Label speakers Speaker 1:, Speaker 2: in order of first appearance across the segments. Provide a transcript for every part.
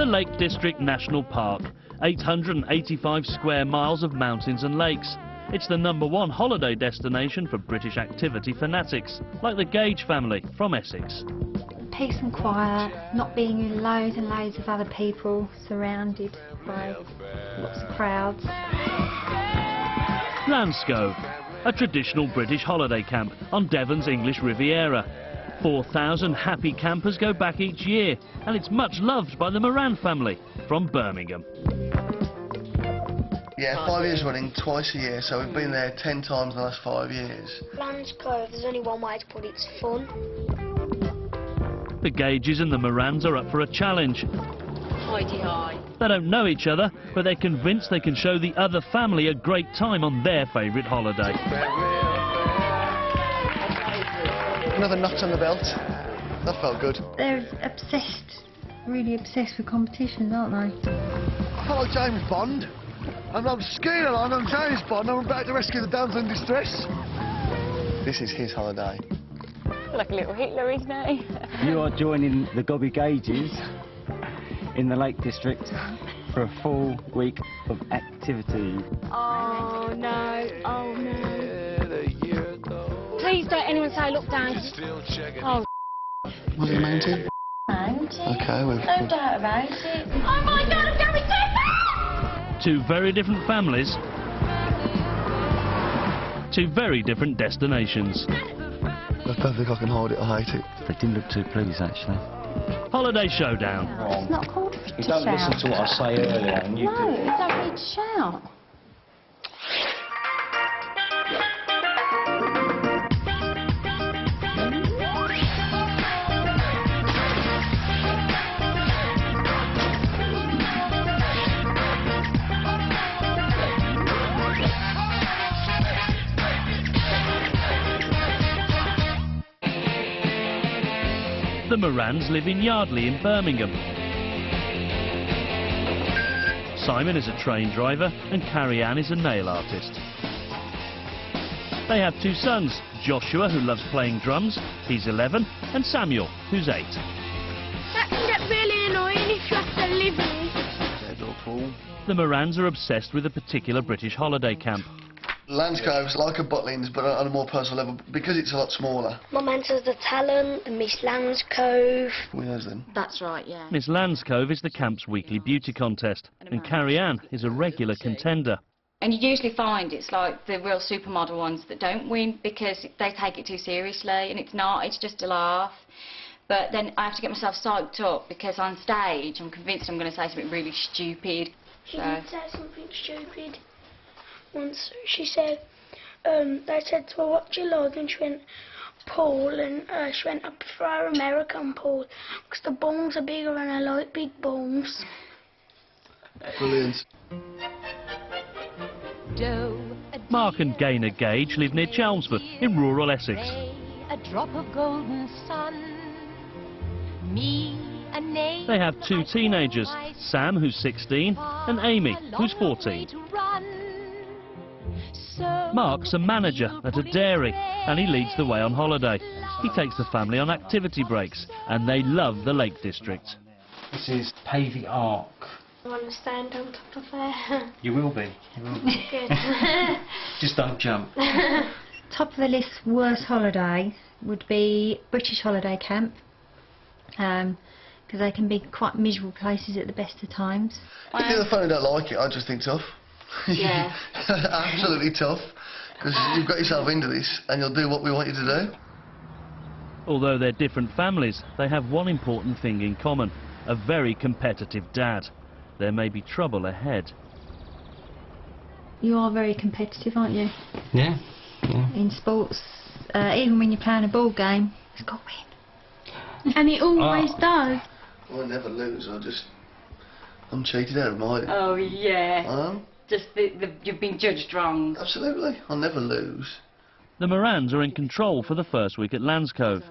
Speaker 1: The Lake District National Park, 885 square miles of mountains and lakes. It's the #1 holiday destination for British activity fanatics, like the Gage family from Essex.
Speaker 2: Peace and quiet, not being in loads and loads of other people, surrounded by lots of crowds.
Speaker 1: Lanscove, a traditional British holiday camp on Devon's English Riviera. 4,000 happy campers go back each year, and it's much loved by the Moran family from Birmingham.
Speaker 3: Yeah, 5 years running, twice a year, so we've been there 10 times in the last 5 years.
Speaker 4: Lanscove, there's only one way to put it, it's fun.
Speaker 1: The Gages and the Morans are up for a challenge.
Speaker 5: Hi-de-hi.
Speaker 1: They don't know each other, but they're convinced they can show the other family a great time on their favourite holiday.
Speaker 3: Another notch on the belt. That felt good.
Speaker 2: They're obsessed, really obsessed with competitions, aren't they?
Speaker 3: I felt like James Bond. I'm skiing along, I'm James Bond, I'm about to rescue the damsel in distress. This is his holiday.
Speaker 5: Like a little Hitler, isn't he?
Speaker 6: You are joining the Gobby Gages in the Lake District for a full week of activity.
Speaker 5: Oh no, oh no. Please don't anyone say look down. Oh.
Speaker 3: Was it a mountain?
Speaker 2: Mountain?
Speaker 3: Okay, we've...
Speaker 2: No doubt about it.
Speaker 5: Oh my God, I'm going to
Speaker 1: Two very different families, two very different destinations.
Speaker 3: I don't think I can hold it, I hate it.
Speaker 6: They didn't look too pleased, actually.
Speaker 1: Holiday Showdown.
Speaker 2: It's not called to
Speaker 6: You don't
Speaker 2: shout.
Speaker 6: listen to what I say earlier, and you
Speaker 2: No, you don't need to shout.
Speaker 1: The Morans live in Yardley in Birmingham. Simon is a train driver and Carrie Ann is a nail artist. They have two sons, Joshua, who loves playing drums, he's 11, and Samuel, who's 8.
Speaker 4: That can get really annoying if you have to live in it.
Speaker 1: The Morans are obsessed with a particular British holiday camp.
Speaker 3: Lanscove's like a Butlins, but on a more personal level, because it's a lot smaller.
Speaker 4: My man says the Talent, the Miss Lanscove.
Speaker 3: We knows them.
Speaker 5: That's right, yeah.
Speaker 1: Miss Lanscove is the camp's weekly beauty contest, and Carrie Ann is a regular contender.
Speaker 5: And you usually find it's like the real supermodel ones that don't win because they take it too seriously, and it's not, it's just a laugh. But then I have to get myself psyched up because on stage I'm convinced I'm going to say something really stupid.
Speaker 4: She did say something stupid. Once she said, they said to her, what do you like? And she went, pool, and she went, I prefer American pool, because the balls are bigger and I like big balls.
Speaker 3: Brilliant.
Speaker 1: Mark and Gaynor Gage live near Chelmsford in rural Essex.
Speaker 7: A drop of golden sun.
Speaker 1: They have two teenagers, Sam, who's 16, and Amy, who's 14. Mark's a manager at a dairy, and he leads the way on holiday. He takes the family on activity breaks, and they love the Lake District.
Speaker 6: This is Pavey Ark.
Speaker 4: I want to stand on top of her.
Speaker 6: You will be. You will be.
Speaker 4: Good.
Speaker 6: Just don't jump.
Speaker 2: Top of the list worst holiday would be British holiday camp, because they can be quite miserable places at the best of times.
Speaker 3: If the other family don't like it, I just think tough.
Speaker 5: Yeah.
Speaker 3: Absolutely tough, because you've got yourself into this and you'll do what we want you to do.
Speaker 1: Although they're different families, they have one important thing in common, a very competitive dad. There may be trouble ahead.
Speaker 2: You are very competitive, aren't you?
Speaker 6: Yeah.
Speaker 2: In sports, even when you're playing a ball game, it's got to win.
Speaker 4: And it always does.
Speaker 3: I never lose, I'm cheated out of mine.
Speaker 5: Oh yeah. Just you've been judged wrong.
Speaker 3: Absolutely, I'll never lose.
Speaker 1: The Morans are in control for the first week at Lanscove,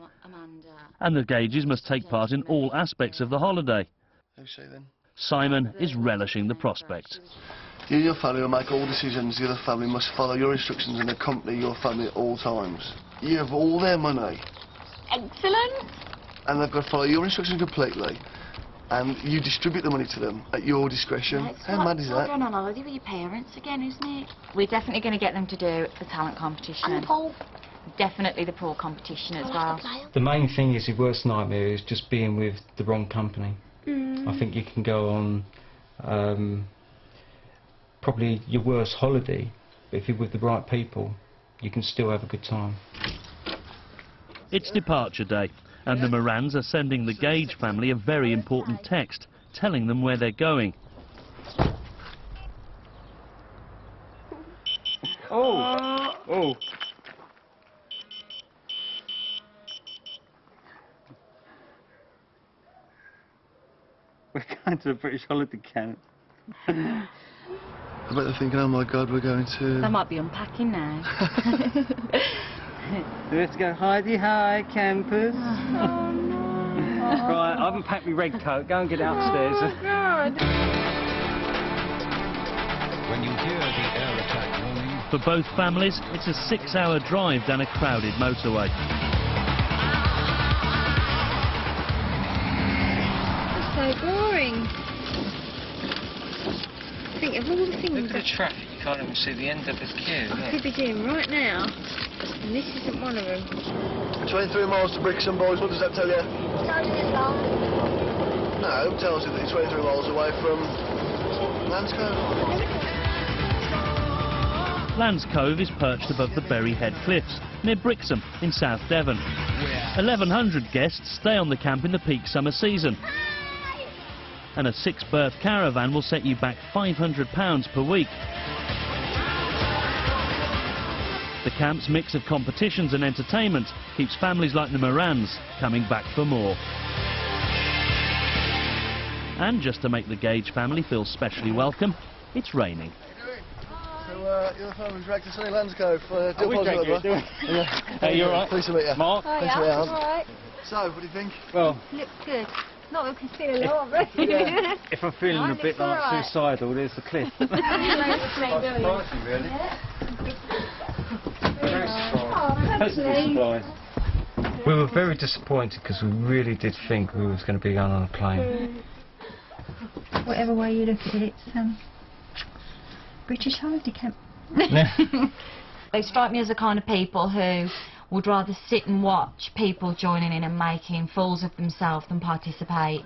Speaker 1: and the Gages must take part in all aspects of the holiday.
Speaker 3: Who's she then?
Speaker 1: Simon is relishing the prospect.
Speaker 3: You and your family will make all decisions. The other family must follow your instructions and accompany your family at all times. You have all their money.
Speaker 5: Excellent.
Speaker 3: And they've got to follow your instructions completely. and you distribute the money to them at your discretion.
Speaker 5: Yeah, it's
Speaker 3: How
Speaker 5: like,
Speaker 3: mad is
Speaker 5: it's like
Speaker 3: that?
Speaker 5: going on holiday with your parents again, isn't it? We're definitely going to get them to do the talent competition.
Speaker 4: And the pool.
Speaker 5: Definitely the pool competition as well.
Speaker 6: The main thing is your worst nightmare is just being with the wrong company. I think you can go on probably your worst holiday, but if you're with the right people, you can still have a good time.
Speaker 1: It's departure day, and the Morans are sending the Gage family a very important text, telling them where they're going.
Speaker 6: Oh! We're going to the British holiday camp.
Speaker 3: I bet they're thinking, oh my God, we're going to...
Speaker 5: They might be unpacking now.
Speaker 6: Let's go hi campers. Right, I haven't packed my red coat. Go and get it upstairs.
Speaker 8: When you hear the air attack warning,
Speaker 1: For both families, it's a 6-hour drive down a crowded motorway.
Speaker 2: So boring. Think of all the things
Speaker 6: Look at the traffic. You can't even see the end of the queue.
Speaker 2: I could be doing right now, and this isn't one of them.
Speaker 3: 23 miles to Brixham, boys, what does that tell you?
Speaker 4: How does it start?
Speaker 3: No, it tells you that you're 23 miles away from Lanscove.
Speaker 1: Lands Cove is perched above the Berry Head Cliffs, near Brixham in South Devon. 1,100 guests stay on the camp in the peak summer season. And a 6-berth caravan will set you back £500 per week. The camp's mix of competitions and entertainment keeps families like the Morans coming back for more. And just to make the Gage family feel specially welcome, it's raining.
Speaker 3: So, you're the family dragged to sunny Lanscove.
Speaker 6: Hey, you alright?
Speaker 3: Pleased to meet you.
Speaker 6: Mark?
Speaker 2: Oh,
Speaker 3: Pleased to meet you, Alan.
Speaker 2: alright.
Speaker 3: So, what do you think?
Speaker 6: Well,
Speaker 2: Looks good. Not that we can feel a lot, but...
Speaker 6: if I'm feeling a bit like
Speaker 2: alright.
Speaker 6: suicidal, there's the cliff. We were very disappointed because we really did think we was going to be going on a plane.
Speaker 2: Whatever way you look at it, it's British holiday camp.
Speaker 5: They strike me as the kind of people who would rather sit and watch people joining in and making fools of themselves than participate.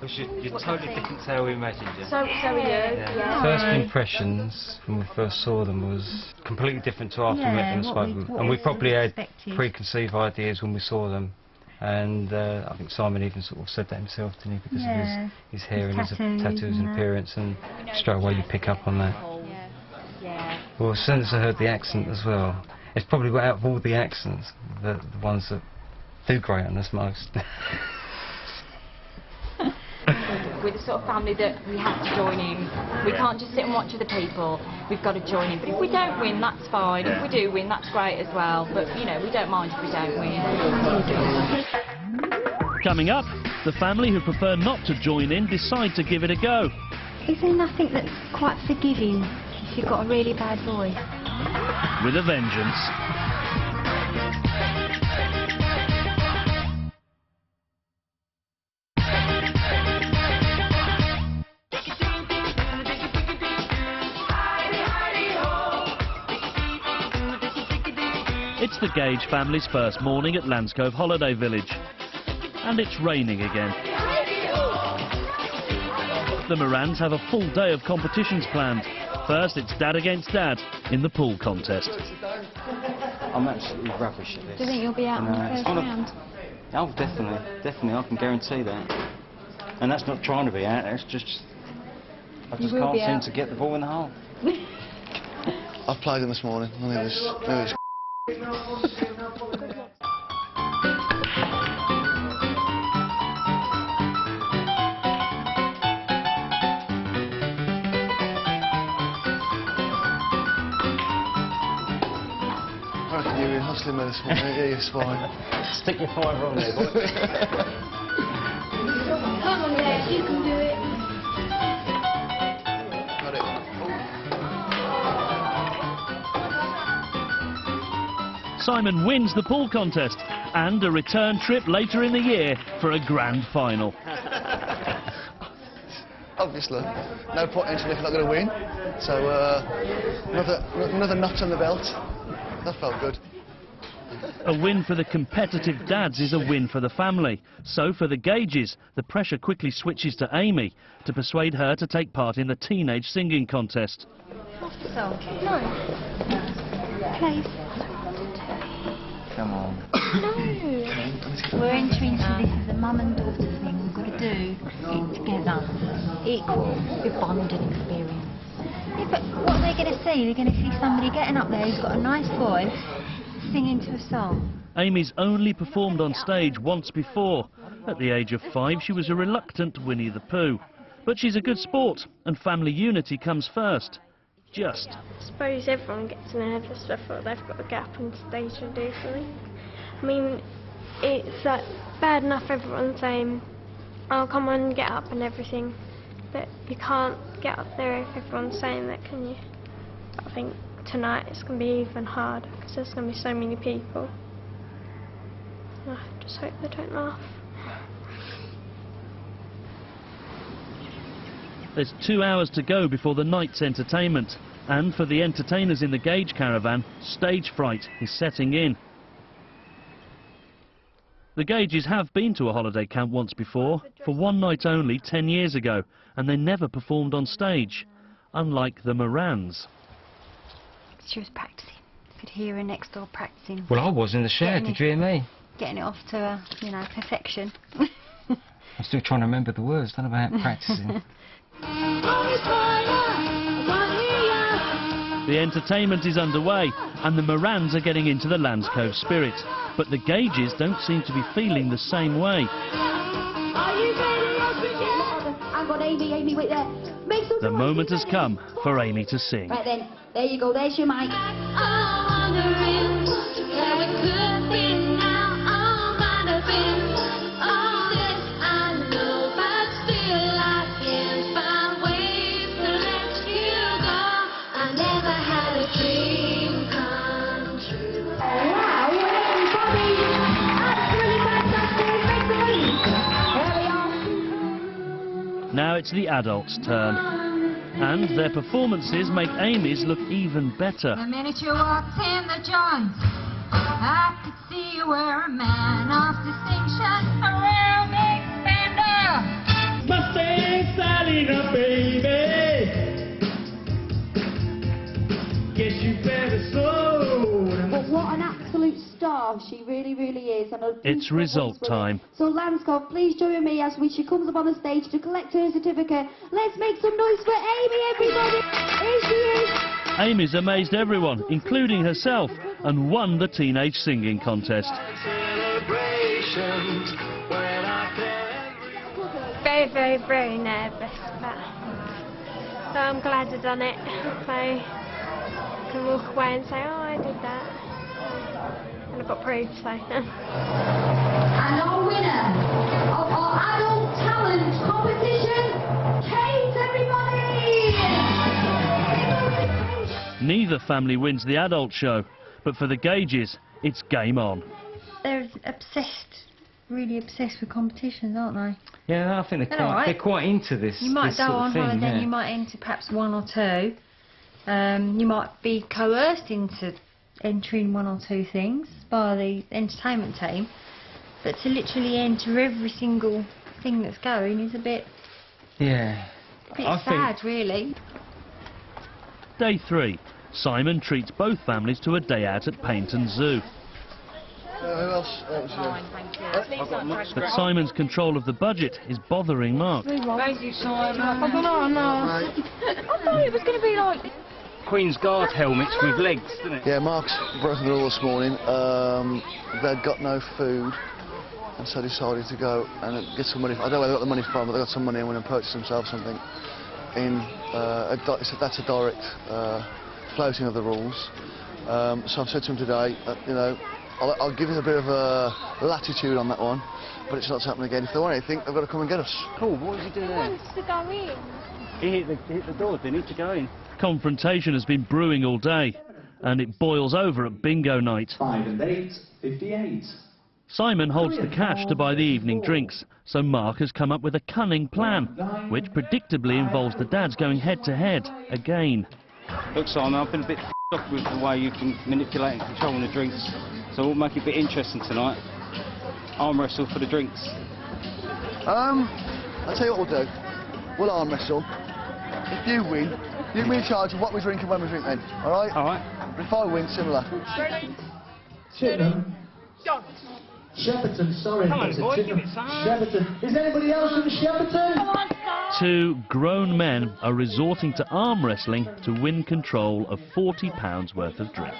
Speaker 6: You're totally different to how we imagined you.
Speaker 5: So are you?
Speaker 6: Yeah. First impressions when we first saw them was completely different to after we met them and spoke to them. And we probably had preconceived ideas when we saw them. And I think Simon even sort of said that himself, didn't he? Because of his hair and his tattoos and appearance, and straight away you pick up on that.
Speaker 5: Yeah.
Speaker 6: Well, as soon as I heard the accent as well, it's probably out of all the accents, the ones that do grate on us most.
Speaker 5: We're the sort of family that we have to join in. We can't just sit and watch other people. We've got to join in. But if we don't win, that's fine. If we do win, that's great as well. But, you know, we don't mind if we don't win.
Speaker 1: Coming up, the family who prefer not to join in decide to give it a go.
Speaker 2: Is there nothing that's quite forgiving if you've got a really bad voice?
Speaker 1: With a vengeance. It's the Gage family's first morning at Lanscove Holiday Village. And it's raining again. The Morans have a full day of competitions planned. First, it's Dad against Dad in the pool contest.
Speaker 6: I'm absolutely rubbish at this.
Speaker 2: Do you think you'll be out on the
Speaker 6: it's
Speaker 2: first
Speaker 6: one of-
Speaker 2: round?
Speaker 6: Oh, definitely, I can guarantee that. And that's not trying to be out, it's just... I just
Speaker 2: will
Speaker 6: can't
Speaker 2: be
Speaker 6: seem
Speaker 2: out.
Speaker 6: to get the ball in the hole.
Speaker 3: I've played him this morning, and it was I reckon you were hustling me this morning. Yeah, you're fine.
Speaker 6: Stick your fiver on there, boy.
Speaker 4: Come on, Dad, you can do it.
Speaker 3: Got it.
Speaker 1: Simon wins the pool contest and a return trip later in the year for a grand final.
Speaker 3: obviously. No point entering if you're not going to win. So another notch on the belt. That felt good.
Speaker 1: A win for the competitive dads is a win for the family. So for the Gages, the pressure quickly switches to Amy to persuade her to take part in the teenage singing contest.
Speaker 2: So,
Speaker 4: No.
Speaker 2: please.
Speaker 6: Come on.
Speaker 2: No. We're entering into this as a mum and daughter thing. We've got to do it together. Equal. A bonding experience. Yeah, but what are they going to see? They're going to see somebody getting up there who's got a nice voice, singing to a song.
Speaker 1: Amy's only performed on stage once before. At the age of 5, she was a reluctant Winnie the Pooh. But she's a good sport, and family unity comes first. Just.
Speaker 4: I suppose everyone gets nervous before they've got to get up on stage and do something. I mean, it's like bad enough everyone saying, oh, come on, get up and everything. But you can't get up there if everyone's saying that, can you? I think tonight it's going to be even harder because there's going to be so many people. I just hope they don't laugh.
Speaker 1: There's 2 hours to go before the night's entertainment. And for the entertainers in the Gage caravan, stage fright is setting in. The Gages have been to a holiday camp once before, for one night only 10 years ago, and they never performed on stage, unlike the Morans.
Speaker 2: She was practising. You could hear her next door practising.
Speaker 6: Well, I was in the shed, did you hear me?
Speaker 2: Getting it off to, you know, perfection.
Speaker 6: I'm still trying to remember the words, don't know about practising.
Speaker 1: The entertainment is underway, and the Morans are getting into the Lands Cove spirit. But the Gages don't seem to be feeling the same way. The moment has come for Amy to sing.
Speaker 9: Right then, there you go, there's your mic.
Speaker 1: Now it's the adults' turn. And their performances make Amy's look even better.
Speaker 10: The minute you walked in the joint, I could see you were a man of distinction, a real big spender.
Speaker 11: Mustang styling up, baby. Guess you better slow.
Speaker 9: But what an absolute star she really, really is. And
Speaker 1: it's result time.
Speaker 9: So Lanscott, please join me as she comes up on the stage to collect her certificate. Let's make some noise for Amy, everybody. Here she is.
Speaker 1: Amy's amazed everyone, including herself, and won the teenage singing contest.
Speaker 4: Very, very, very nervous, but so I'm glad I've done it. So I can walk away and say, oh, I did that. And I've got proof, so.
Speaker 9: And our winner of our adult talent competition, Kate, everybody!
Speaker 1: Neither family wins the adult show, but for the Gages, it's game on.
Speaker 2: They're obsessed, really obsessed with competitions, aren't they?
Speaker 6: Yeah, I think they're quite into this.
Speaker 2: You might
Speaker 6: this
Speaker 2: go
Speaker 6: sort of
Speaker 2: on
Speaker 6: thing,
Speaker 2: holiday,
Speaker 6: yeah.
Speaker 2: you might enter perhaps 1 or 2. You might be coerced into entering 1 or 2 things by the entertainment team, but to literally enter every single thing that's going is a bit sad, really.
Speaker 1: Day 3. Simon treats both families to a day out at Paignton Zoo.
Speaker 3: Who else?
Speaker 1: But Simon's control of the budget is bothering Mark.
Speaker 10: I don't know. I thought it was going to be like
Speaker 6: Queen's Guard helmets with legs, didn't it?
Speaker 3: Yeah, Mark's broken the law this morning. They'd got no food, and so decided to go and get some money. I don't know where they got the money from, but they got some money and went and purchased themselves something. That's a direct flouting of the rules. So I've said to him today, you know, I'll give him a bit of a latitude on that one, but it's not happening again. If they want anything, they've got to come and get us.
Speaker 6: Cool, what was he doing there?
Speaker 4: He wants to go in.
Speaker 6: He hit the door, didn't he, to go in?
Speaker 1: Confrontation has been brewing all day, and it boils over at bingo night.
Speaker 11: 5 and 8, 58.
Speaker 1: Simon holds the cash to buy the evening drinks, so Mark has come up with a cunning plan, which predictably involves the dads going head-to-head again.
Speaker 6: Look, Simon, I've been a bit off with the way you can manipulate and control the drinks, so we'll make it a bit interesting tonight. Arm wrestle for the drinks.
Speaker 3: I'll tell you what we'll do. We'll arm wrestle. If you win, you can be in charge of what we drink and when we drink then, alright?
Speaker 6: Alright.
Speaker 3: If I win, similar.
Speaker 11: Chipman. Shepperton, sorry.
Speaker 6: Come on, boy, give it some.
Speaker 11: Shepperton. Is anybody else from Shepperton?
Speaker 1: Two grown men are resorting to arm wrestling to win control of £40 worth of drinks.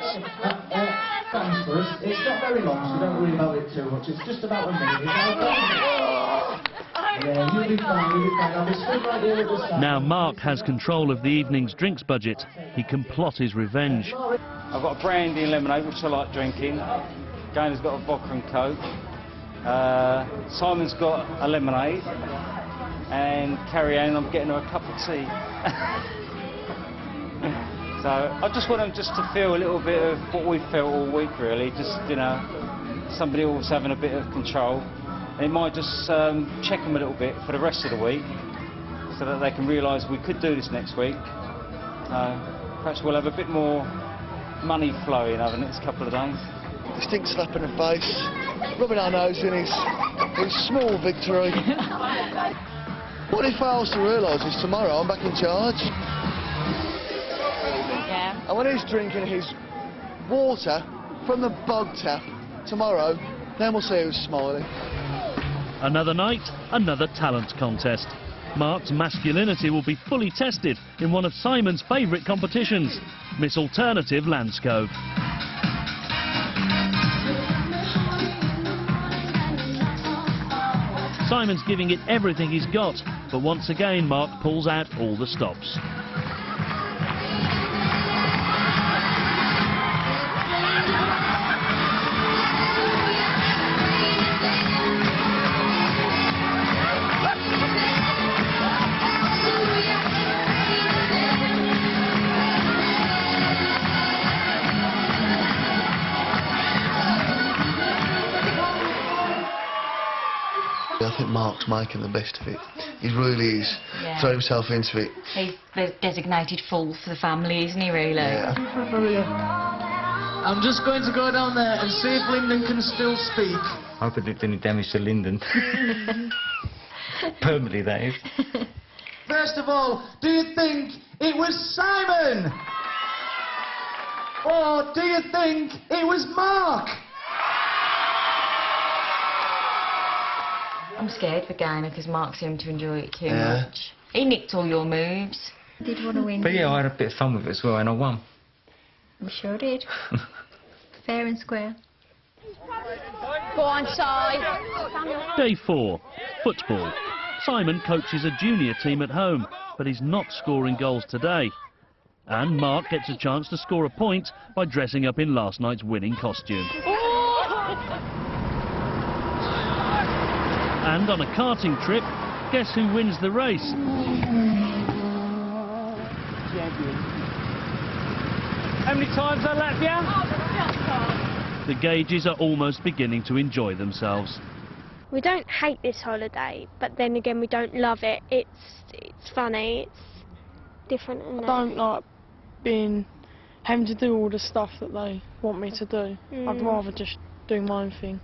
Speaker 11: Thanks for us. It's not very long, so don't worry about it too much. It's just about a minute. Yeah, you'll be fine, you'll be fine. I'll be stood right here at the side.
Speaker 1: Now Mark has control of the evening's drinks budget. He can plot his revenge.
Speaker 6: I've got a brandy and lemonade, which I like drinking. Gainer's got a vodka and coke. Simon's got a lemonade. And Carrie Ann, I'm getting her a cup of tea. So I just want them just to feel a little bit of what we felt all week, really. Just, you know, somebody always having a bit of control. And it might just check them a little bit for the rest of the week, so that they can realise we could do this next week. Perhaps we'll have a bit more money flowing over the next couple of days.
Speaker 3: Distinct slap in the face, rubbing our nose in his small victory. What he fails to realise is tomorrow I'm back in charge.
Speaker 5: Yeah.
Speaker 3: And when he's drinking his water from the bog tap tomorrow, then we'll see who's smiling.
Speaker 1: Another night, another talent contest. Mark's masculinity will be fully tested in one of Simon's favourite competitions, Miss Alternative Landscove. Simon's giving it everything he's got, but once again Mark pulls out all the stops.
Speaker 3: I think Mark's making the best of it. He really is.
Speaker 5: Yeah.
Speaker 3: Throw himself into it.
Speaker 5: He's the designated fool for the family, isn't he, really?
Speaker 3: Yeah.
Speaker 11: I'm just going to go down there and see if Lyndon can still speak.
Speaker 6: I hope I did any damage to Lyndon. Permanently, that is.
Speaker 11: First of all, do you think it was Simon? Or do you think it was Mark?
Speaker 5: I'm scared for Gainer because Mark seemed to enjoy it too
Speaker 3: Yeah.
Speaker 5: much. He nicked all your moves. Did want to win.
Speaker 6: But yeah, I had a bit of fun with it as well, and I won.
Speaker 2: I'm sure did. Fair and square.
Speaker 10: Go on, Si.
Speaker 1: Day 4, football. Simon coaches a junior team at home, but he's not scoring goals today. And Mark gets a chance to score a point by dressing up in last night's winning costume. And on a karting trip, guess who wins the race?
Speaker 6: How many times I lap, yeah?
Speaker 1: The Gages are almost beginning to enjoy themselves.
Speaker 4: We don't hate this holiday, but then again we don't love it. It's funny, it's different.
Speaker 12: I don't like having to do all the stuff that they want me to do. I'd rather just do my own thing.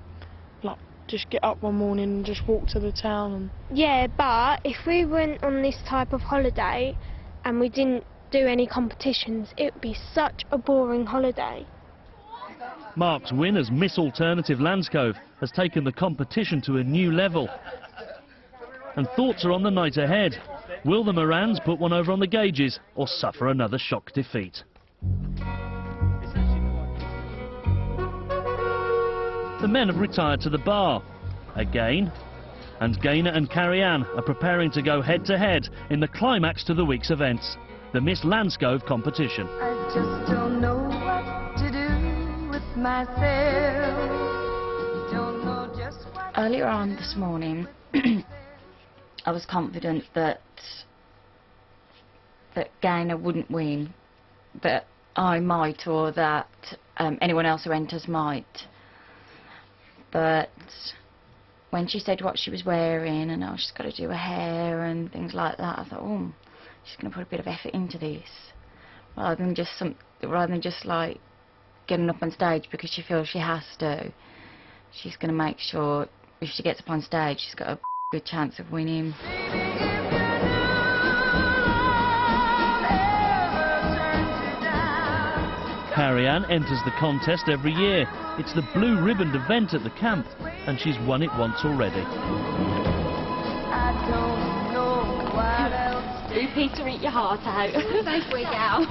Speaker 12: Like, just get up one morning and just walk to the town and...
Speaker 4: Yeah, but if we went on this type of holiday and we didn't do any competitions, it would be such a boring holiday.
Speaker 1: Mark's win as Miss Alternative Landscove has taken the competition to a new level. And thoughts are on the night ahead. Will the Morans put one over on the Gages or suffer another shock defeat? The men have retired to the bar again, and Gaynor and Carrie Ann are preparing to go head-to-head in the climax to the week's events, the Miss Landscove competition.
Speaker 7: I just don't know what to do with myself. Don't know just what.
Speaker 5: Earlier on this morning, I was confident that Gaynor wouldn't win, that I might, or that anyone else who enters might. But when she said what she was wearing and she's got to do her hair and things like that, I thought, oh, she's going to put a bit of effort into this, rather than just like getting up on stage because she feels she has to. She's going to make sure if she gets up on stage, she's got a good chance of winning.
Speaker 1: Carrie-Anne enters the contest every year. It's the blue ribboned event at the camp, and she's won it once already.
Speaker 5: Do Peter eat your heart out? Nice week out.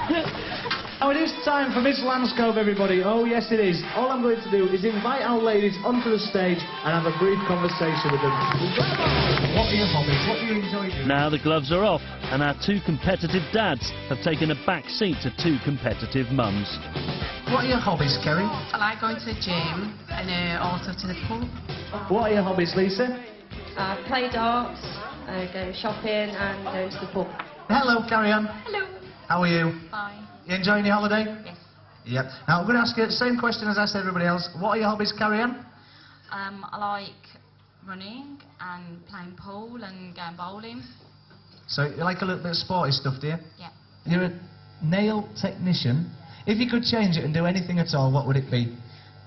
Speaker 11: Now it is time for Miss Lanscove, everybody. Oh yes it is. All I'm going to do is invite our ladies onto the stage and have a brief conversation with them. What are your hobbies? What do you enjoy doing?
Speaker 1: Now the gloves are off, and our two competitive dads have taken a back seat to two competitive mums.
Speaker 11: What are your hobbies, Kerry?
Speaker 13: I like going to the gym and also to the pool.
Speaker 11: What are your hobbies, Lisa?
Speaker 13: I play darts, go shopping and go to the pub.
Speaker 11: Hello, Carrie-Anne.
Speaker 13: Hello.
Speaker 11: How are you?
Speaker 13: Fine.
Speaker 11: You enjoying your holiday?
Speaker 13: Yes.
Speaker 11: Yep. Now I'm going to ask you the same question as I asked everybody else. What are your hobbies, Carrie-Anne?
Speaker 13: I like running and playing pool and going bowling.
Speaker 11: So you like a little bit of sporty stuff, do you?
Speaker 13: Yeah.
Speaker 11: You're a nail technician. If you could change it and do anything at all, what would it be?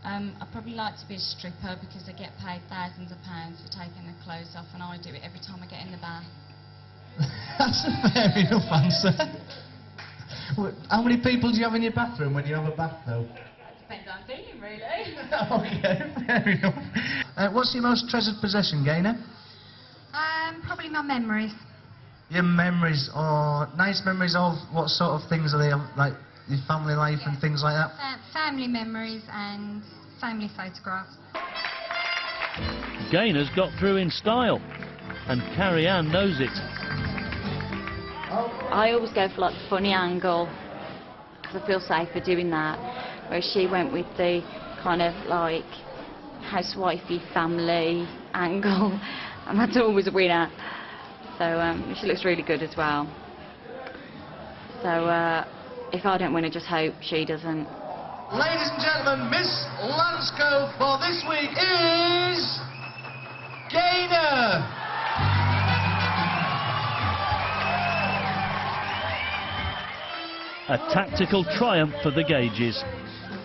Speaker 13: I'd probably like to be a stripper because I get paid thousands of pounds for taking the clothes off, and I do it every time I get in the bath.
Speaker 11: That's a fair enough answer. How many people do you have in your bathroom when you have a bath, though?
Speaker 13: Depends on feeling, really.
Speaker 11: Okay, fair enough. What's your most treasured possession, Gaynor?
Speaker 10: Probably my memories.
Speaker 11: Your memories, or nice memories of what sort of things are they, like your family life and things like that?
Speaker 10: Family memories and family photographs.
Speaker 1: Gaynor's got through in style, and Carrie-Anne knows it.
Speaker 5: I always go for like the funny angle because I feel safer doing that, whereas she went with the kind of like housewifey family angle, and that's always a winner. So she looks really good as well. So if I don't win, I just hope she doesn't.
Speaker 11: Ladies and gentlemen, Miss Lanscove for this week is Gaynor.
Speaker 1: A tactical triumph for the Gages.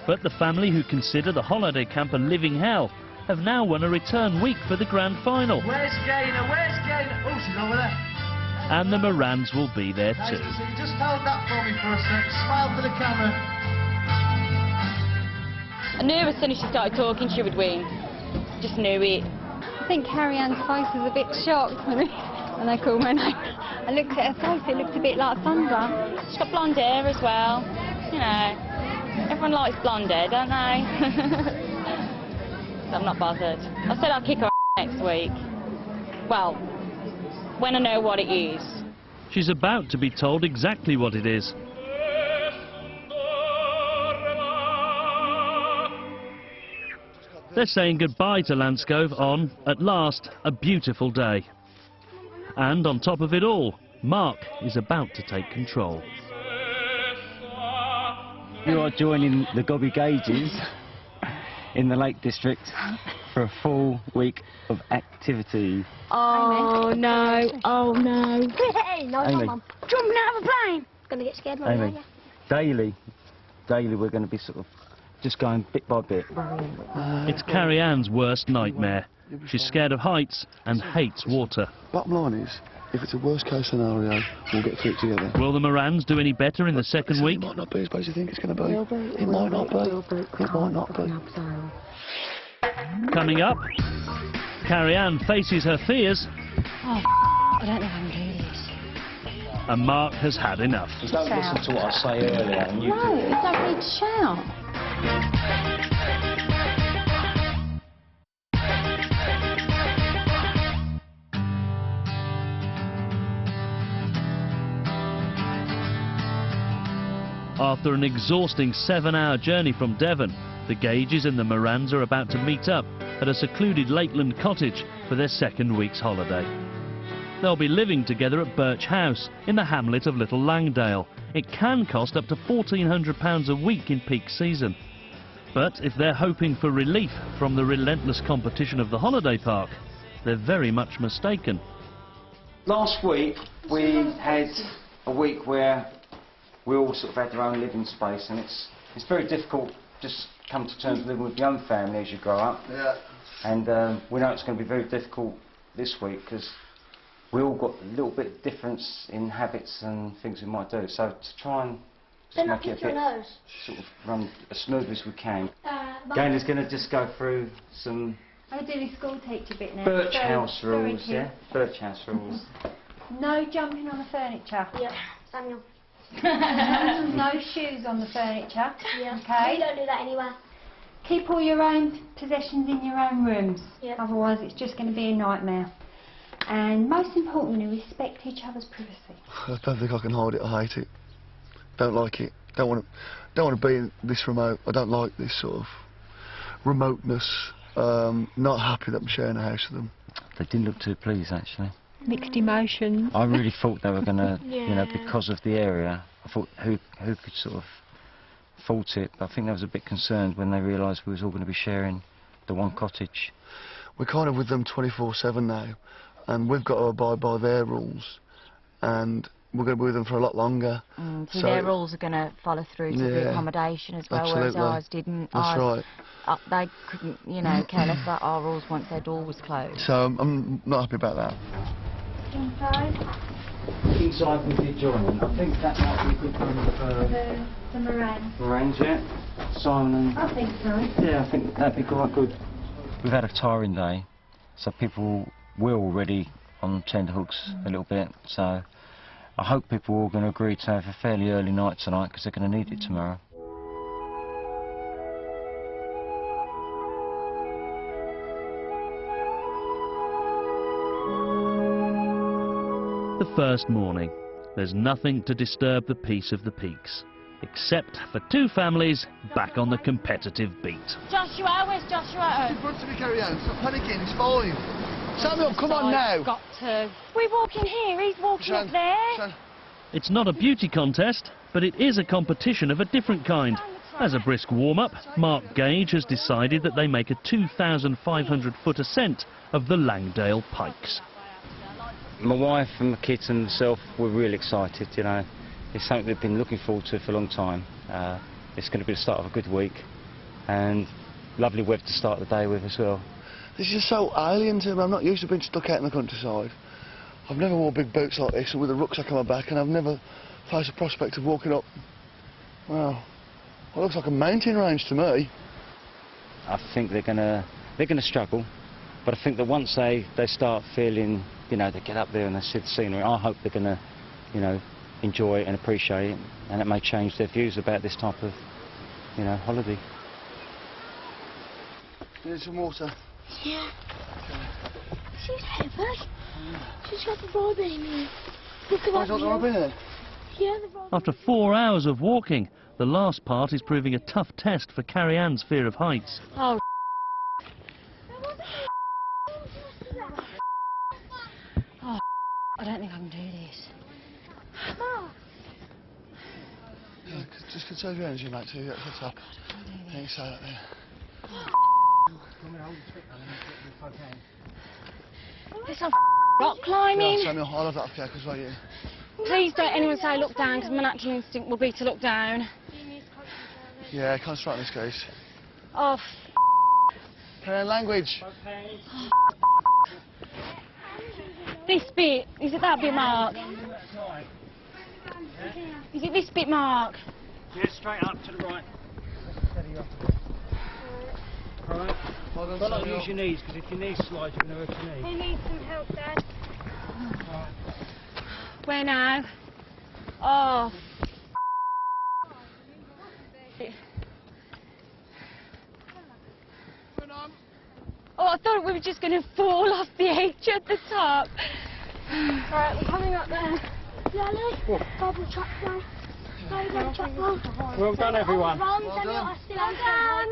Speaker 1: But the family who consider the holiday camp a living hell have now won a return week for the grand final.
Speaker 11: Where's Gaynor? Where's Gaynor? Oh, she's over there.
Speaker 1: And the Morans will be there
Speaker 11: Nice
Speaker 1: too.
Speaker 11: to see you. Just hold that for me for a sec. Smile for the camera.
Speaker 5: I knew as soon as she started talking she would win. Just knew it.
Speaker 2: I think Carrie-Anne's face was a bit shocked when they called my name. I looked at her face, it looked a bit like thunder.
Speaker 5: She's got blonde hair as well. You know, everyone likes blonde hair, don't they? So I'm not bothered. I said I'll kick her next week. Well, when I know what it is.
Speaker 1: She's about to be told exactly what it is. They're saying goodbye to Lanscove on, at last, a beautiful day. And on top of it all, Mark is about to take control.
Speaker 14: You are joining the Gobby Gages in the Lake District for a full week of activity.
Speaker 2: Oh no, oh no.
Speaker 4: Hey, no,
Speaker 14: Amy.
Speaker 4: Mum. Jumping out of a plane. Gonna get scared, Mum,
Speaker 14: Amy, daily we're going to be sort of just going bit by bit.
Speaker 1: It's Carrie-Anne's worst nightmare. She's scared of heights and hates water.
Speaker 3: Bottom line is, if it's a worst case scenario, we'll get through it together.
Speaker 1: Will the Morans do any better in the second week?
Speaker 3: It might not be as bad as you think it's going to be. It might not be. It might not be.
Speaker 1: Coming up, Carrie-Anne faces her fears.
Speaker 2: Oh, I don't know if I can do this.
Speaker 1: And Mark has had enough.
Speaker 14: Don't listen to what I say earlier. And you
Speaker 2: No, you don't need to shout.
Speaker 1: After an exhausting 7-hour journey from Devon, the Gages and the Morans are about to meet up at a secluded Lakeland cottage for their second week's holiday. They'll be living together at Birch House in the hamlet of Little Langdale. It can cost up to £1,400 a week in peak season. But if they're hoping for relief from the relentless competition of the holiday park, they're very much mistaken.
Speaker 6: Last week we had a week where we all sort of had their own living space, and it's very difficult just come to terms with living with your own family as you grow up.
Speaker 3: Yeah.
Speaker 6: And we know it's going to be very difficult this week because we all got a little bit of difference in habits and things we might do. So to try and just make it a bit sort of run as smoothly as we can. Gaynor going to just go through some
Speaker 2: I'll do the school teacher bit now.
Speaker 6: birch house rules, yeah? Birch house rules.
Speaker 2: No jumping on the furniture.
Speaker 4: Yeah, Samuel.
Speaker 2: No shoes on the furniture.
Speaker 4: Yeah.
Speaker 2: Okay.
Speaker 4: We don't do that anywhere.
Speaker 2: Keep all your own possessions in your own rooms.
Speaker 4: Yep.
Speaker 2: Otherwise it's just going to be a nightmare. And most importantly, respect each other's privacy.
Speaker 3: I don't think I can hide it. I hate it. Don't like it. Don't want to be in this remote. I don't like this sort of remoteness. Not happy that I'm sharing a house with them.
Speaker 14: They didn't look too pleased, actually.
Speaker 2: Mixed emotions.
Speaker 14: I really thought they were going to,
Speaker 2: Yeah.
Speaker 14: you know, because of the area, I thought who could sort of fault it. But I think they was a bit concerned when they realised we was all going to be sharing the one cottage.
Speaker 3: We're kind of with them 24/7 now, and we've got to abide by their rules, and we're going to be with them for a lot longer.
Speaker 5: So their rules are going to follow through to the accommodation as well, whereas ours didn't.
Speaker 3: That's right.
Speaker 5: They couldn't, you know, care less about our rules once their door was closed.
Speaker 3: So I'm not happy about that.
Speaker 2: Inside?
Speaker 6: Inside with the adjoining, I think that might be a good one for
Speaker 2: The meringue.
Speaker 6: meringues, yeah? Simon.
Speaker 2: I think so.
Speaker 6: Yeah, I think that'd be quite good.
Speaker 14: We've had a tiring day, so people were already on tenterhooks a little bit, so I hope people are all going to agree to have a fairly early night tonight because they're going to need it tomorrow.
Speaker 1: The first morning, there's nothing to disturb the peace of the peaks, except for two families back on the competitive beat.
Speaker 5: Joshua, where's Joshua?
Speaker 3: You've got to be carried on. Stop panicking. It's fine. Samuel, come on now.
Speaker 5: Got to. We're walking here. He's walking up there.
Speaker 1: It's not a beauty contest, but it is a competition of a different kind. As a brisk warm-up, Mark Gage has decided that they make a 2,500-foot ascent of the Langdale Pikes.
Speaker 6: My wife and my kids and myself were really excited, you know. It's something we've been looking forward to for a long time. It's going to be the start of a good week and lovely weather to start the day with as well.
Speaker 3: This is just so alien to me. I'm not used to being stuck out in the countryside. I've never worn big boots like this with a rucksack on my back, and I've never faced the prospect of walking up, well, what looks like a mountain range to me.
Speaker 6: I think they're gonna struggle, but I think that once they start feeling, you know, they get up there and they see the scenery, I hope they're gonna, you know, enjoy it and appreciate it, and it may change their views about this type of, you know, holiday.
Speaker 3: You need some water?
Speaker 4: Yeah. She's heavy. She's got the robin in here. Look at that.
Speaker 3: Got the robin in it?
Speaker 4: Yeah, the robin.
Speaker 1: After 4 hours of walking, the last part is proving a tough test for Carrie Ann's fear of heights.
Speaker 5: Oh. Oh, I don't think I can do this.
Speaker 3: Yeah, just conserve your energy, mate, till you get to the top. I think so, there.
Speaker 5: There's some rock climbing.
Speaker 3: Yeah, Samuel, I'll have that off you, because you.
Speaker 5: Please don't anyone say look down, because my natural instinct will be to look down.
Speaker 3: Yeah, concentrate on this, guys.
Speaker 5: Oh,
Speaker 3: Plain language.
Speaker 5: This bit, is it that bit, Mark? Is it this bit, Mark?
Speaker 6: Yeah, straight up to the right. Alright.
Speaker 3: Well
Speaker 6: Don't like use your knees, because if your knees slide, you're going to hurt your
Speaker 5: Who
Speaker 6: knee.
Speaker 5: needs some help, Dad? Where now? Oh. Oh, I thought we were just going to fall off the edge at the top.
Speaker 4: Right, we're coming up there. Yellow, bubble track now. Bubble track now.
Speaker 6: Well done, everyone.
Speaker 4: Well done. Well done.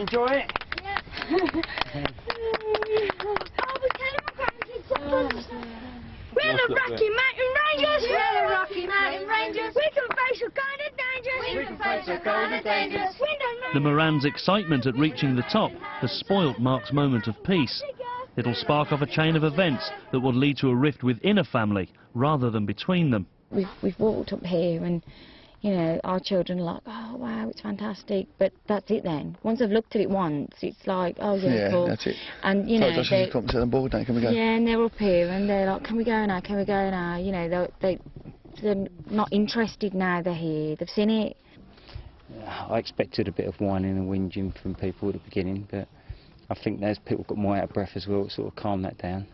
Speaker 6: Enjoy it.
Speaker 4: Yeah. Oh, we're telling my grandkids. We're the Rocky Mountain Rangers. We're the Rocky Mountain Rangers. We can face all kind of dangers. We can face all kind of dangers. We don't know
Speaker 1: The Moran's excitement at reaching the top has spoilt Mark's moment of peace. It'll spark off a chain of events that will lead to a rift within a family rather than between them.
Speaker 5: We've walked up here and, you know, our children are like, oh wow, it's fantastic, but that's it then. Once I've looked at it once, it's like, oh yeah, cool.
Speaker 3: That's it.
Speaker 5: And you know,
Speaker 3: they come to the board now, can we go?
Speaker 5: Yeah, and they're up here and they're like, can we go now, can we go now? You know, they're not interested now they're here, they've seen it.
Speaker 6: I expected a bit of whining and whinging from people at the beginning, but I think those people got more out of breath as well, it sort of calmed that down.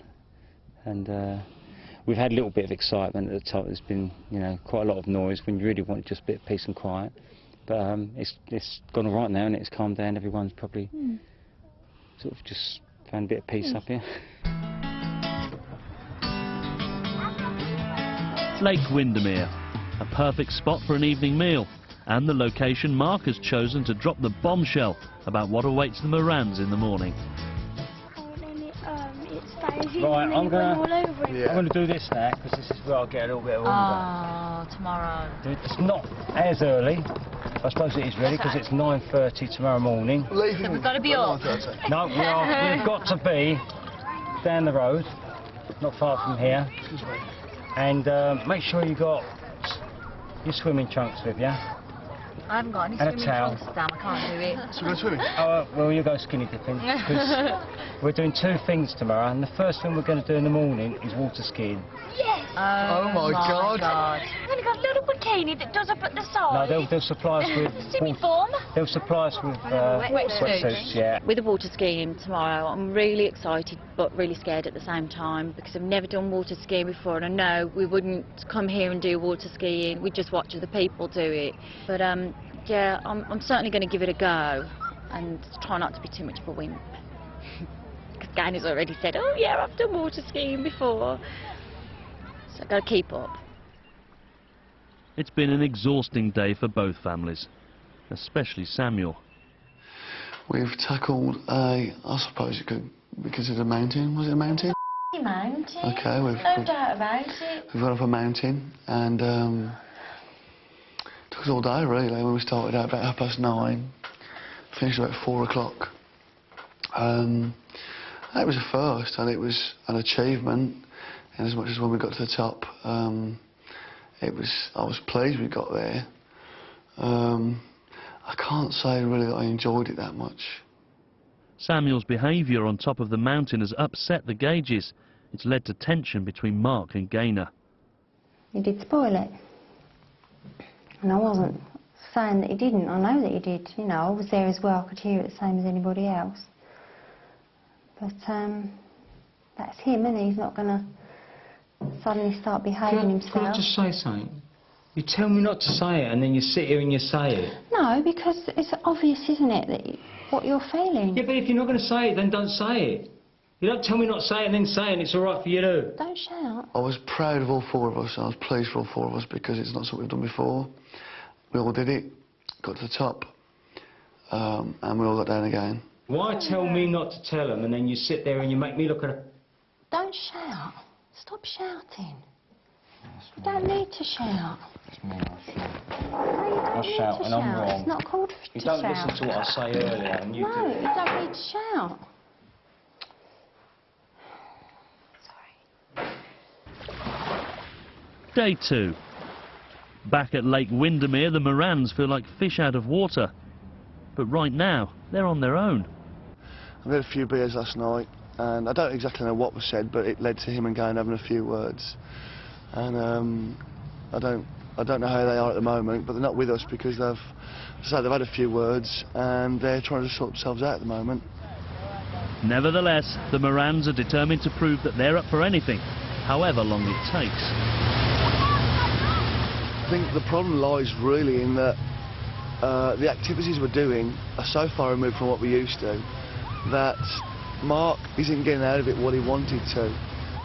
Speaker 6: And we've had a little bit of excitement at the top. There's been, you know, quite a lot of noise when you really want just a bit of peace and quiet. But it's gone all right now and it's calmed down. Everyone's probably sort of just found a bit of peace up here.
Speaker 1: Lake Windermere, a perfect spot for an evening meal, and the location Mark has chosen to drop the bombshell about what awaits the Morans in the morning.
Speaker 6: Right, I'm gonna do this now because this is where I'll get a little bit of
Speaker 2: Oh, tomorrow.
Speaker 6: It's not as early. I suppose it is really because it's 9:30 tomorrow morning.
Speaker 2: So we've got to be up.
Speaker 6: No, we've got to be down the road, not far from here. And make sure you got your swimming trunks with you.
Speaker 2: I haven't got any
Speaker 6: and
Speaker 2: swimming
Speaker 6: a towel.
Speaker 2: trunks, Sam. I can't do it.
Speaker 3: So we're swimming?
Speaker 6: Oh, well, you go skinny dipping. We're doing two things tomorrow, and the first thing we're going to do in the morning is water skiing.
Speaker 2: Yes!
Speaker 3: Oh my God.
Speaker 2: I've only got a little bikini that does up at the side.
Speaker 6: No, they'll supply us with...
Speaker 2: Swimming form?
Speaker 6: They'll supply us with wetsuits, yeah.
Speaker 5: With the water skiing tomorrow, I'm really excited but really scared at the same time because I've never done water skiing before and I know we wouldn't come here and do water skiing, we'd just watch other people do it. But yeah, I'm certainly going to give it a go and try not to be too much of a wimp. Because Gainer's already said, oh yeah, I've done water skiing before. So I've got to keep up.
Speaker 1: It's been an exhausting day for both families, especially Samuel.
Speaker 3: We've tackled I suppose it could be considered a mountain. Was it a mountain?
Speaker 2: Mountain.
Speaker 3: Okay,
Speaker 2: no doubt about it.
Speaker 3: We've gone up a mountain and took us all day really. When we started out about 9:30, finished about 4 o'clock. It was a first and it was an achievement. And as much as when we got to the top, I was pleased we got there. I can't say really that I enjoyed it that much.
Speaker 1: Samuel's behaviour on top of the mountain has upset the gauges. It's led to tension between Mark and Gaynor.
Speaker 15: He did spoil it. And I wasn't saying that he didn't. I know that he did. You know, I was there as well. I could hear it the same as anybody else. But that's him, and he's not going to suddenly start behaving himself.
Speaker 6: Can I just say something? You tell me not to say it, and then you sit here and you say it.
Speaker 15: No, because it's obvious, isn't it, that what you're feeling.
Speaker 6: Yeah, but if you're not going to say it, then don't say it. You don't tell me not to say it and then say it, and it's all right for you to.
Speaker 15: Don't shout.
Speaker 3: I was proud of all four of us. I was pleased for all four of us because it's not something we've done before. We all did it, got to the top, and we all got down again.
Speaker 6: Why tell me not to tell them, and then you sit there and you make me look at it?
Speaker 15: Don't shout. Stop shouting. You don't need to shout.
Speaker 6: I shout and I'm wrong.
Speaker 15: It's not called to
Speaker 6: shout. You don't listen to what I say earlier and you do.
Speaker 15: No, you don't need to shout.
Speaker 1: Day 2. Back at Lake Windermere, the Morans feel like fish out of water. But right now, they're on their own.
Speaker 3: I had a few beers last night, and I don't exactly know what was said, but it led to him and Gaynor having a few words. And I don't know how they are at the moment, but they're not with us because they've had a few words and they're trying to sort themselves out at the moment.
Speaker 1: Nevertheless, the Morans are determined to prove that they're up for anything, however long it takes.
Speaker 3: I think the problem lies really in that the activities we're doing are so far removed from what we used to that Mark isn't getting out of it what he wanted to,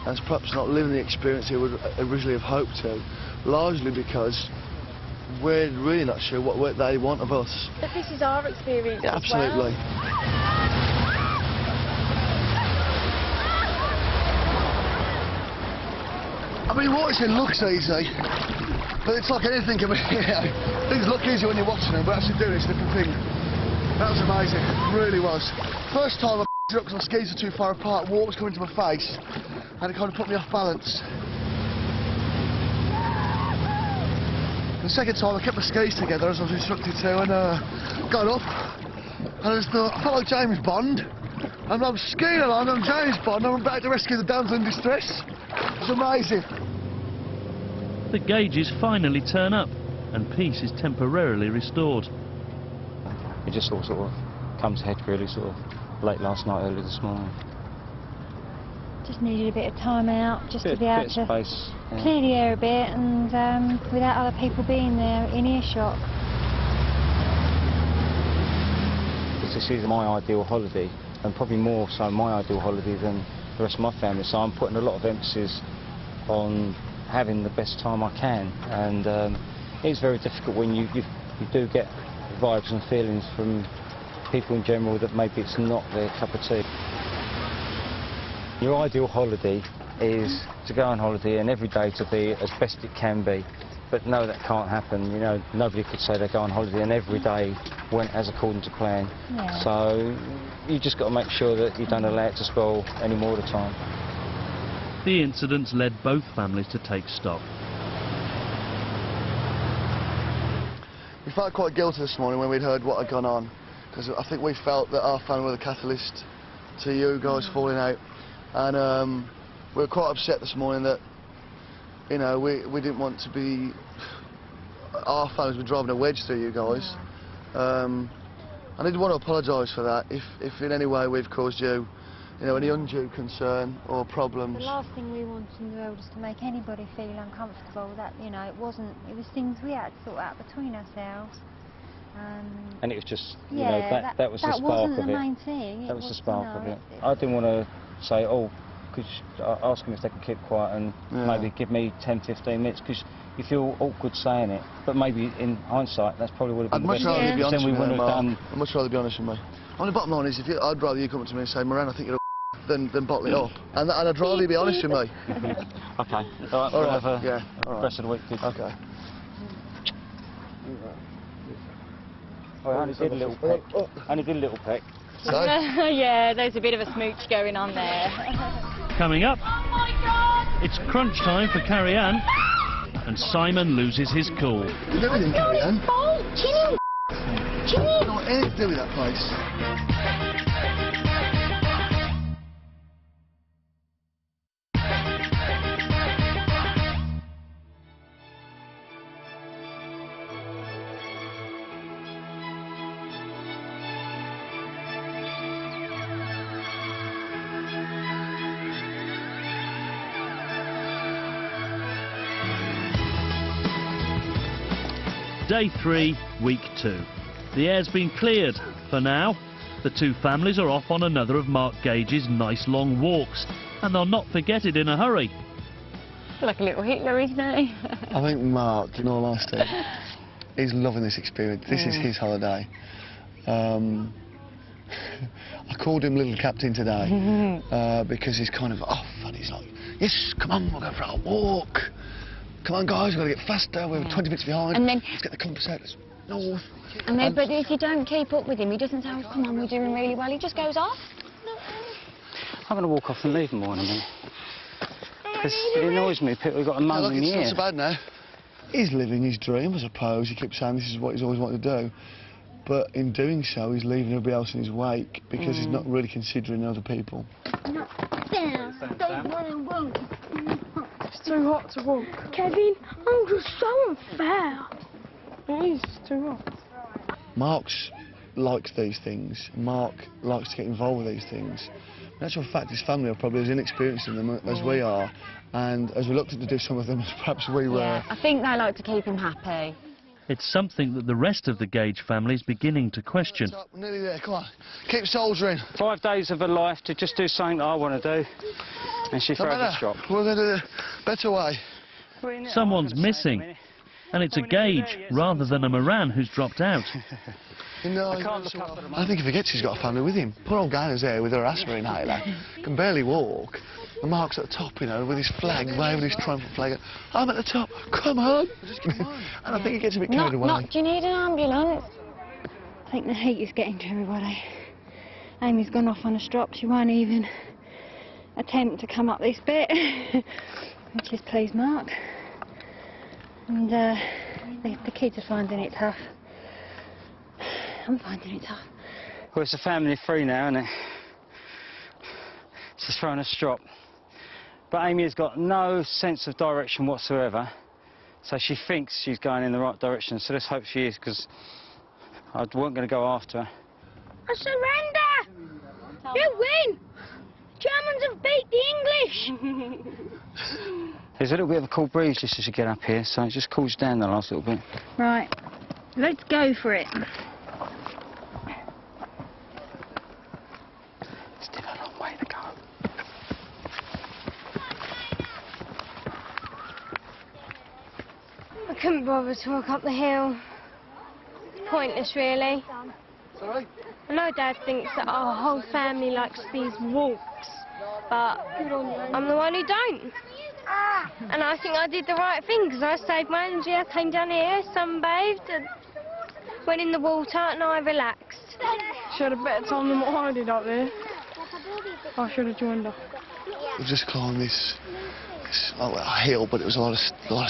Speaker 3: and perhaps not living the experience he would originally have hoped to, largely because we're really not sure what they want of us.
Speaker 5: But this is our experience.
Speaker 3: Yeah, absolutely.
Speaker 5: As well.
Speaker 3: I mean, watching looks easy, but it's like anything. I mean, things look easy when you're watching them, but actually doing it's a different thing. That was amazing, it really was. First time I f***ed it up because my skis were too far apart, water was coming to my face, and it kind of put me off balance. The second time I kept my skis together as I was instructed to, and got up, and I just thought, I felt like James Bond. I'm skiing along, I'm James Bond, I'm about to rescue the damsel in distress. It's amazing.
Speaker 1: The gauges finally turn up, and peace is temporarily restored.
Speaker 14: It just sort of comes ahead really sort of late last night, early this morning.
Speaker 2: Just needed a bit of time out, just to be able to
Speaker 14: space, yeah.
Speaker 2: clear the air a bit, and without other people being there in earshot.
Speaker 14: This is my ideal holiday, and probably more so my ideal holiday than the rest of my family, so I'm putting a lot of emphasis on having the best time I can, and it's very difficult when you do get vibes and feelings from people in general that maybe it's not their cup of tea. Your ideal holiday is to go on holiday and every day to be as best it can be, but no, that can't happen. You know, nobody could say they go on holiday and every day went as according to plan.
Speaker 2: Yeah.
Speaker 14: So you just got to make sure that you don't allow it to spoil any more of the time.
Speaker 1: The incidents led both families to take stock.
Speaker 3: We felt quite guilty this morning when we'd heard what had gone on, because I think we felt that our family were the catalyst to you guys falling out, and we were quite upset this morning that, you know, we didn't want to be, our families were driving a wedge through you guys. I did want to apologise for that if in any way we've caused you, you know, any undue concern or problems.
Speaker 2: The last thing we wanted in the world was to make anybody feel uncomfortable. That, you know, it was things we had to sort out between ourselves.
Speaker 14: And it was just, you
Speaker 2: yeah,
Speaker 14: know, that was the spark
Speaker 2: wasn't
Speaker 14: of
Speaker 2: the
Speaker 14: it.
Speaker 2: main thing.
Speaker 14: That was the spark of it. I didn't want to say, oh, could you ask them if they can keep quiet and maybe give me 10, 15 minutes, because you feel awkward saying it. But maybe in hindsight, that's probably would have been the best.
Speaker 3: I'd much rather be honest with you,
Speaker 14: done.
Speaker 3: I'd much rather be honest with me. I mean, the bottom line is, I'd rather you come up to me and say, Moran, I think you're a than bottle it up. And I'd rather you be honest with me.
Speaker 14: Okay. All right, we'll have a rest of the week. Okay. Oh, I only did a little peck. Only did a little peck.
Speaker 5: Yeah, there's a bit of a smooch going on there.
Speaker 1: Coming up, it's crunch time for Carrie Ann, and Simon loses his cool.
Speaker 3: Is everything, Carrie Ann? I don't want anything to do with that place.
Speaker 1: Day 3, week 2. The air's been cleared for now. The two families are off on another of Mark Gage's nice long walks, and they'll not forget it in a hurry.
Speaker 5: Like a little Hitler, isn't he?
Speaker 3: I think Mark, in all honesty, he's loving this experience. This is his holiday. I called him Little Captain today because he's kind of off, and he's like, yes, come on, we'll go for a walk. Come on, guys, we've got to get faster. We're 20 minutes behind.
Speaker 5: And then,
Speaker 3: let's get the compass out. Let's north.
Speaker 5: And then, but if you don't keep up with him, he doesn't say, oh, come on, we're doing really well. He just goes off.
Speaker 14: I'm going to walk off and leave him more in a minute. Because it annoys me, people have got a moan in the ear.
Speaker 3: It's not so bad now. He's living his dream, I suppose. He keeps saying this is what he's always wanted to do. But in doing so, he's leaving everybody else in his wake because he's not really considering other people.
Speaker 12: It's too hot to walk.
Speaker 4: Kevin, I'm just so unfair.
Speaker 12: It is too hot.
Speaker 3: Mark likes these things. Mark likes to get involved with these things. In actual fact, his family are probably as inexperienced in them as we are, and as reluctant to do some of them as perhaps we were.
Speaker 5: Yeah, I think they like to keep him happy.
Speaker 1: It's something that the rest of the Gage family is beginning to question.
Speaker 3: We're nearly there, come on. Keep soldiering.
Speaker 14: 5 days of her life to just do something that I want to do, and she throws a shop.
Speaker 3: We're going to do a better way.
Speaker 1: Someone's missing, and it's a Gage rather than a Moran who's dropped out.
Speaker 3: No, I think he forgets he's got a family with him. Poor old Guyana's there with her asthma inhaler, can barely walk. And Mark's at the top, you know, with his flag, waving his triumphant flag. I'm at the top, come on! And I think he gets a bit carried away.
Speaker 5: Do you need an ambulance?
Speaker 15: think the heat is getting to everybody. Amy's gone off on a strop. She won't even attempt to come up this bit, which is pleased Mark. And the kids are finding it tough. I'm finding it tough.
Speaker 14: Well, it's a family of 3 now, isn't it? It's just throwing a strop. But Amy has got no sense of direction whatsoever, so she thinks she's going in the right direction, so let's hope she is, because I wasn't going to go after her.
Speaker 4: I surrender! You win! Germans have beat the English!
Speaker 14: There's a little bit of a cool breeze just as you get up here, so it just cools down the last little bit.
Speaker 15: Right, let's go for it.
Speaker 14: Still a long way to go.
Speaker 16: I couldn't bother to walk up the hill. Pointless, really.
Speaker 3: Sorry?
Speaker 16: I know Dad thinks that our whole family likes these walks, but I'm the one who don't. And I think I did the right thing, because I saved my energy. I came down here, sunbathed, and went in the water, and I relaxed.
Speaker 12: She had a better time than what I did up there. I should have joined her.
Speaker 3: We've just climbed this a hill, but it was a lot of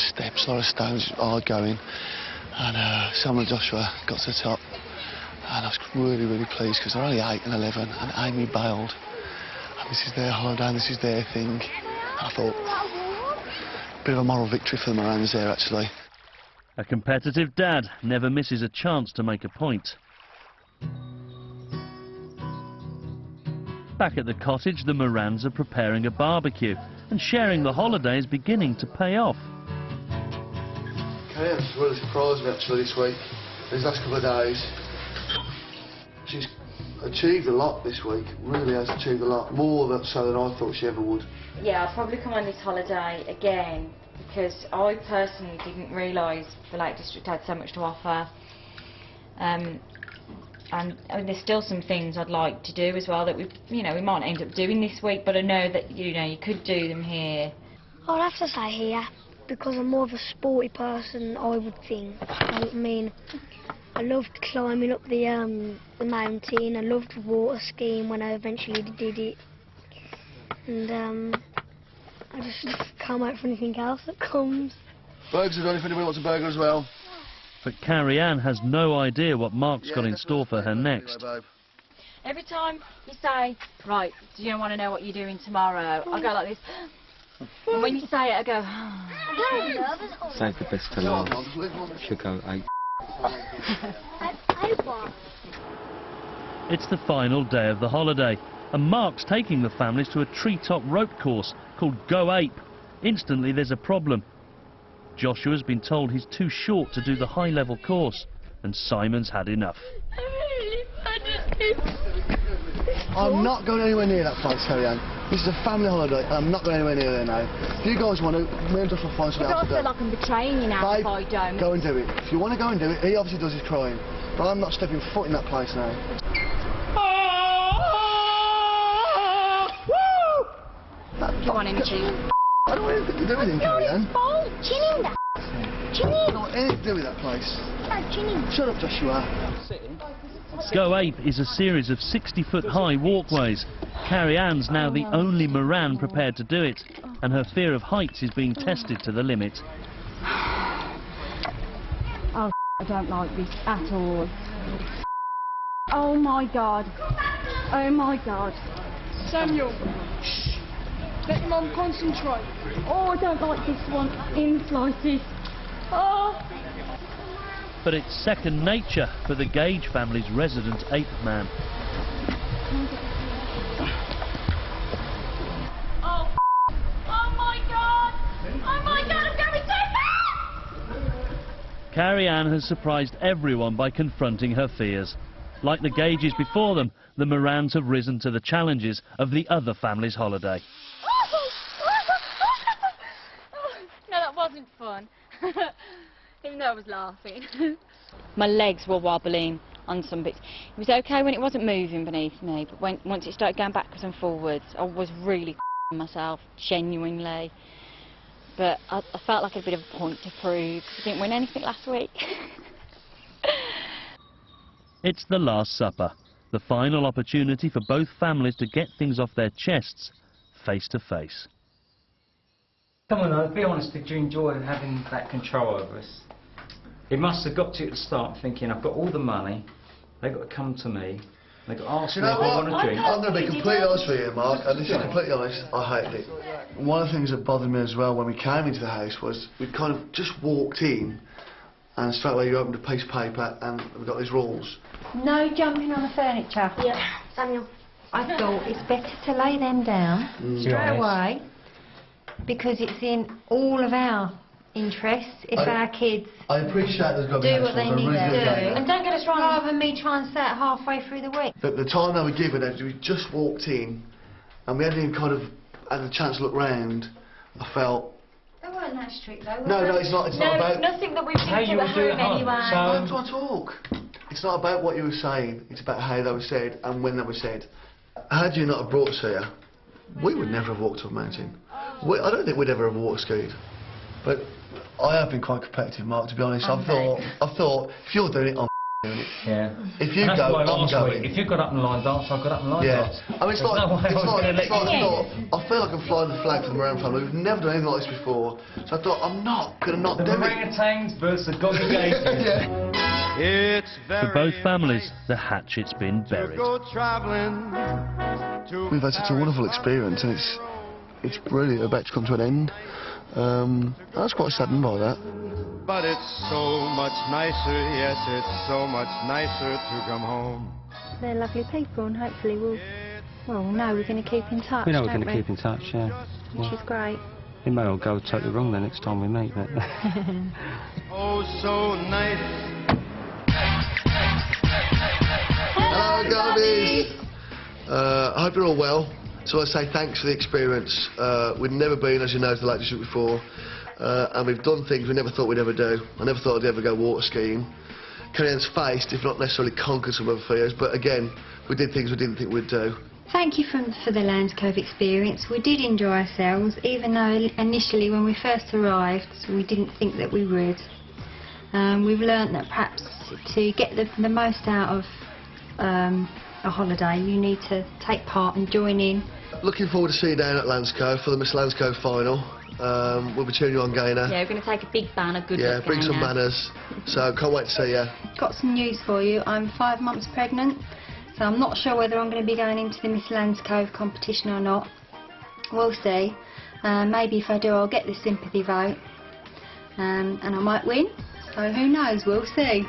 Speaker 3: steps, a lot of stones, hard going. And Sam and Joshua got to the top, and I was really, really pleased, because they're only 8 and 11, and Amy bailed. And this is their holiday, and this is their thing. I thought, a bit of a moral victory for the Morans there, actually.
Speaker 1: A competitive dad never misses a chance to make a point. Back at the cottage, the Morans are preparing a barbecue, and sharing the holiday is beginning to pay off.
Speaker 3: Karen's really surprised me, actually, this week, these last couple of days. She's achieved a lot this week, really has achieved a lot, more so than I thought she ever would.
Speaker 5: Yeah, I'll probably come on this holiday again, because I personally didn't realise the Lake District had so much to offer. And I mean, there's still some things I'd like to do as well that we might not end up doing this week, but I know that you could do them here.
Speaker 4: I'd have to say here, because I'm more of a sporty person, I would think. I mean, I loved climbing up the mountain. I loved water skiing when I eventually did it, and I just can't wait for anything else that comes.
Speaker 3: Burgers are done if anybody wants a burger as well.
Speaker 1: But Carrie Ann has no idea what Mark's got in store for her next.
Speaker 5: Every time you say, right, do you want to know what you're doing tomorrow? I go like this. And when you say it, I go,
Speaker 14: Save the best for last. Should go 8.
Speaker 1: It's the final day of the holiday, and Mark's taking the families to a treetop rope course called Go Ape. Instantly there's a problem. Joshua's been told he's too short to do the high-level course, and Simon's had enough.
Speaker 3: I'm not going anywhere near that place, Carrie Ann. This is a family holiday, and I'm not going anywhere near there now. If you guys want to, me and Joshua will find something else to do.
Speaker 5: I feel like I'm betraying you now if I don't.
Speaker 3: Go and do it. If you want to go and do it, he obviously does his crying. But I'm not stepping foot in that place now.
Speaker 5: You want anything?
Speaker 3: I don't want anything to do with him, Carrie Ann.
Speaker 4: Chinning that. Chinning.
Speaker 3: I don't want anything to do with that place. Shut up, Joshua.
Speaker 1: Go Ape is a series of 60-foot high walkways. Carrie Ann's now the only Moran prepared to do it, and her fear of heights is being tested to the limit.
Speaker 15: Oh, I don't like this at all. Oh my God. Oh my God.
Speaker 12: Samuel, shh. Let Mum concentrate.
Speaker 15: Oh, I don't like this one in the slightest. Oh.
Speaker 1: But it's second nature for the Gage family's resident ape man.
Speaker 5: Oh my God! Oh my God, I'm going so fast!
Speaker 1: Carrie Ann has surprised everyone by confronting her fears. Like the Gages before them, the Morans have risen to the challenges of the other family's holiday.
Speaker 5: No, that wasn't fun. Even though I was laughing. My legs were wobbling on some bits. It was okay when it wasn't moving beneath me, but once it started going backwards and forwards, I was really myself, genuinely. But I felt like I had a bit of a point to prove. I didn't win anything last week.
Speaker 1: It's the Last Supper, the final opportunity for both families to get things off their chests, face to face.
Speaker 6: Come on, be honest, did you enjoy having that control over us? It must have got to you at the start thinking, I've got all the money, they've got to come to me, they've got to ask me if I want a drink.
Speaker 3: I'm going to be completely honest with you, Mark, and this is completely honest, I hated it. One of the things that bothered me as well when we came into the house was we kind of just walked in and straight away you opened a piece of paper and we've got these rules.
Speaker 15: No jumping on the furniture.
Speaker 4: Yeah, Samuel.
Speaker 15: I thought it's better to lay them down straight away because it's in all of our interests if our kids
Speaker 3: I appreciate there's got to be
Speaker 15: do what they need to do.
Speaker 2: And don't get us wrong,
Speaker 15: rather than me try and say it halfway through the week.
Speaker 3: The time they were given, we just walked in and we hadn't even kind of had a chance to look round. I felt...
Speaker 15: They weren't that strict though.
Speaker 3: No, it's not about...
Speaker 2: nothing that we've seen to the home anyway.
Speaker 3: Don't talk. It's not about what you were saying, it's about how they were said and when they were said. Had you not have brought us here, we would never have walked up a mountain. I don't think we'd ever have water skied. But I have been quite competitive, Mark, to be honest. I thought, if you're doing it, I'm doing it.
Speaker 6: Yeah.
Speaker 3: If you go, I'm going.
Speaker 6: If you got up and line dance, I got up and line dance.
Speaker 3: I mean, I feel like I'm flying the flag for the Moran family. We've never done anything like this before. So I thought, I'm not going to not do it.
Speaker 6: The orangutans versus the congregation.
Speaker 1: For both families, the hatchet's been buried.
Speaker 3: We've had such a wonderful experience and it's really about to come to an end. I was quite saddened by that.
Speaker 17: But it's so much nicer, yes, it's so much nicer to come home.
Speaker 15: They're lovely people and hopefully we'll know we're going to keep in touch.
Speaker 6: We know we're going to keep in touch, yeah.
Speaker 15: Which is great.
Speaker 6: It may all go totally wrong the next time we meet, but...
Speaker 17: Oh, so nice.
Speaker 3: Hello, Garbies! I hope you're all well. So I say thanks for the experience. We'd never been, as you know, to the Lake District before, and we've done things we never thought we'd ever do. I never thought I'd ever go water skiing. Kenyan's faced, if not necessarily conquered some other fears, but again, we did things we didn't think we'd do.
Speaker 15: Thank you for the Lands Cove experience. We did enjoy ourselves, even though initially when we first arrived, we didn't think that we would. We've learnt that perhaps to get the most out of a holiday, you need to take part and join in.
Speaker 3: Looking forward to seeing you down at Lands Cove for the Miss Lands Cove final. We'll be cheering you on, Gaynor.
Speaker 5: Yeah, we're going to take a big banner, good
Speaker 3: luck, bring
Speaker 5: Gaynor.
Speaker 3: some banners. So can't wait to see you.
Speaker 15: Got some news for you. I'm 5 months pregnant, so I'm not sure whether I'm going to be going into the Miss Lands Cove competition or not. We'll see. Maybe if I do, I'll get the sympathy vote, and I might win. So who knows? We'll see.